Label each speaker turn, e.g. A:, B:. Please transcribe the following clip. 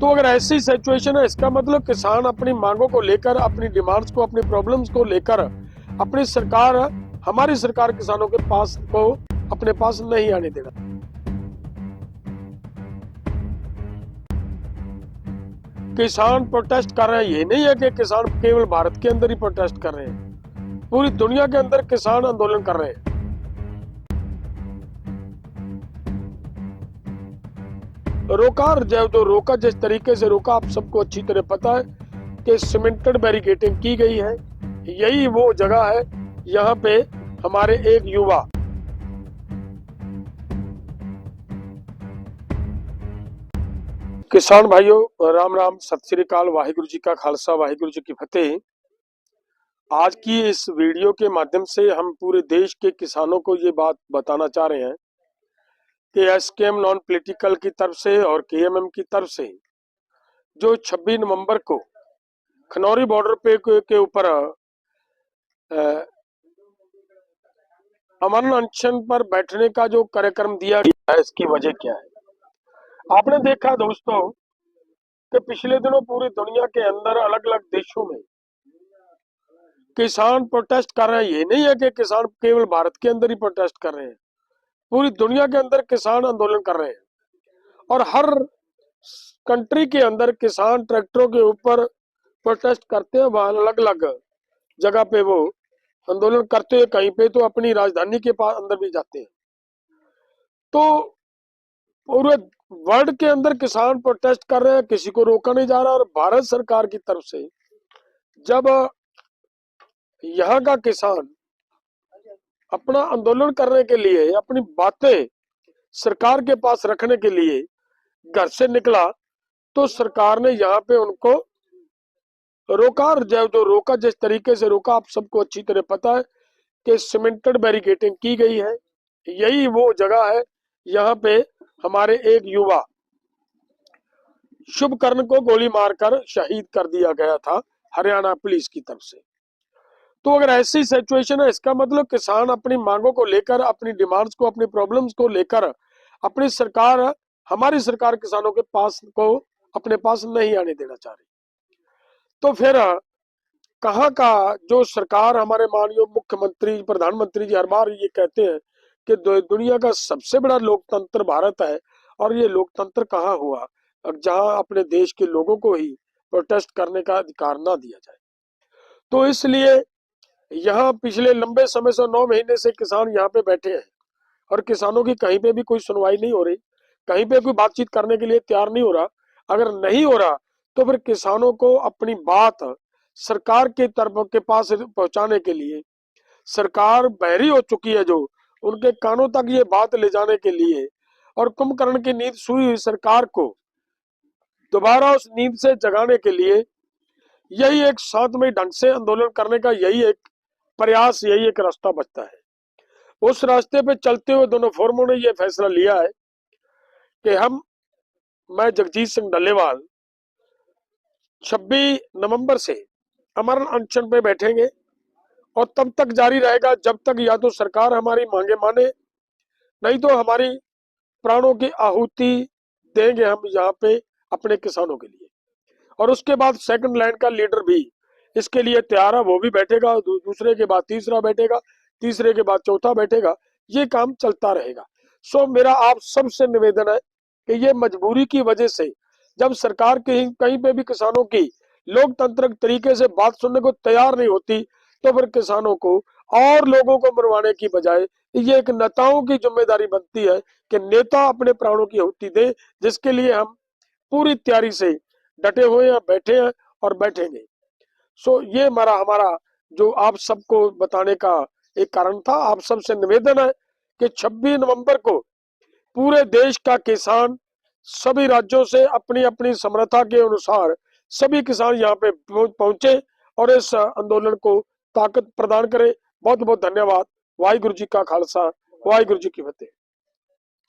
A: तो अगर ऐसी सिचुएशन है, इसका मतलब किसान अपनी मांगों को लेकर, अपनी डिमांड्स को, अपनी प्रॉब्लम्स को लेकर अपनी सरकार, हमारी सरकार किसानों के पास को अपने पास नहीं आने देना। किसान प्रोटेस्ट कर रहे हैं, ये नहीं है कि किसान केवल भारत के अंदर ही प्रोटेस्ट कर रहे हैं, पूरी दुनिया के अंदर किसान आंदोलन कर रहे हैं। रोका, जो रोका, जिस तरीके से रोका आप सबको अच्छी तरह पता है कि सीमेंटेड बैरिकेडिंग की गई है। यही वो जगह है, यहाँ पे हमारे एक युवा किसान भाइयों, राम राम, सत श्री अकाल, वाहिगुरु जी का खालसा, वाहिगुरु जी की फतेह। आज की इस वीडियो के माध्यम से हम पूरे देश के किसानों को ये बात बताना चाह रहे हैं कि एसकेएम नॉन पॉलिटिकल की तरफ से और केएमएम की तरफ से जो 26 नवंबर को खनौरी बॉर्डर पे के ऊपर अमन अनशन पर बैठने का जो कार्यक्रम दिया गया है, इसकी वजह क्या है? आपने देखा दोस्तों कि पिछले दिनों पूरी दुनिया के अंदर अलग अलग देशों में किसान प्रोटेस्ट कर रहे हैं। ये नहीं है कि किसान केवल भारत के अंदर ही प्रोटेस्ट कर रहे हैं, पूरी दुनिया के अंदर किसान आंदोलन कर रहे हैं। और हर कंट्री के अंदर किसान ट्रैक्टरों के ऊपर प्रोटेस्ट करते हैं, वहां अलग अलग जगह पे वो आंदोलन करते हैं, कहीं पे तो अपनी राजधानी के पास अंदर भी जाते हैं। तो पूरे वर्ल्ड के अंदर किसान प्रोटेस्ट कर रहे हैं, किसी को रोका नहीं जा रहा। और भारत सरकार की तरफ से जब यहाँ का किसान अपना आंदोलन करने के लिए, अपनी बातें सरकार के पास रखने के लिए घर से निकला, तो सरकार ने यहाँ पे उनको रोका। और जो रोका, जिस तरीके से रोका आप सबको अच्छी तरह पता है कि सीमेंटेड बैरिकेडिंग की गई है। यही वो जगह है, यहाँ पे हमारे एक युवा शुभकर्ण को गोली मारकर शहीद कर दिया गया था हरियाणा पुलिस की तरफ से। तो अगर ऐसी सिचुएशन है, इसका मतलब किसान अपनी मांगों को लेकर, अपनी डिमांड्स को, अपनी प्रॉब्लम्स को लेकर अपनी सरकार, हमारी सरकार किसानों के पास को अपने पास नहीं आने देना चाह रही। तो फिर कहाँ का जो सरकार, हमारे माननीय मुख्यमंत्री, प्रधानमंत्री जी हर बार ये कहते हैं कि दुनिया का सबसे बड़ा लोकतंत्र भारत है, और ये लोकतंत्र कहाँ हुआ जहां अपने देश के लोगों को ही प्रोटेस्ट करने का अधिकार ना दिया जाए। तो इसलिए यहाँ पिछले लंबे समय से 9 महीने से किसान यहाँ पे बैठे हैं, और किसानों की कहीं पे भी कोई सुनवाई नहीं हो रही, कहीं पे कोई बातचीत करने के लिए तैयार नहीं हो रहा। अगर नहीं हो रहा तो फिर किसानों को अपनी बात सरकार के तरफ के पास पहुंचाने के लिए सरकार बहरी हो चुकी है, जो उनके कानों तक ये बात ले जाने के लिए, और कुंभकर्ण की नींद सोई हुई सरकार को दोबारा उस नींद से जगाने के लिए यही एक शांतमय ढंग से आंदोलन करने का यही एक प्रयास, यही एक रास्ता बचता है। उस रास्ते पे चलते हुए दोनों फोरमों ने यह फैसला लिया है कि मैं जगजीत सिंह डल्लेवाल 26 नवंबर से अमर अनशन पे बैठेंगे, और तब तक जारी रहेगा जब तक या तो सरकार हमारी मांगे माने, नहीं तो हमारी प्राणों की आहुति देंगे हम यहाँ पे अपने किसानों के लिए। और उसके बाद सेकंड लैंड का लीडर भी इसके लिए तैयार है, वो भी बैठेगा, दूसरे के बाद तीसरा बैठेगा, तीसरे के बाद चौथा बैठेगा, ये काम चलता रहेगा। सो मेरा आप सबसे निवेदन है कि ये मजबूरी की वजह से जब सरकार कहीं पे भी किसानों की लोकतांत्रिक तरीके से बात सुनने को तैयार नहीं होती, तो फिर किसानों को और लोगों को मरवाने की बजाय ये एक नेताओं की जिम्मेदारी बनती है कि नेता अपने प्राणों की आहुति दे, जिसके लिए हम पूरी तैयारी से डटे हुए हैं, बैठे हैं और बैठेंगे। सो ये हमारा जो आप सबको बताने का एक कारण था। आप सबसे निवेदन है कि 26 नवंबर को पूरे देश का किसान सभी राज्यों से अपनी अपनी समर्था के अनुसार सभी किसान यहाँ पे पहुंचे और इस आंदोलन को ताकत प्रदान करें। बहुत बहुत धन्यवाद। वाहिगुरु जी का खालसा, वाहिगुरु जी की फतेह।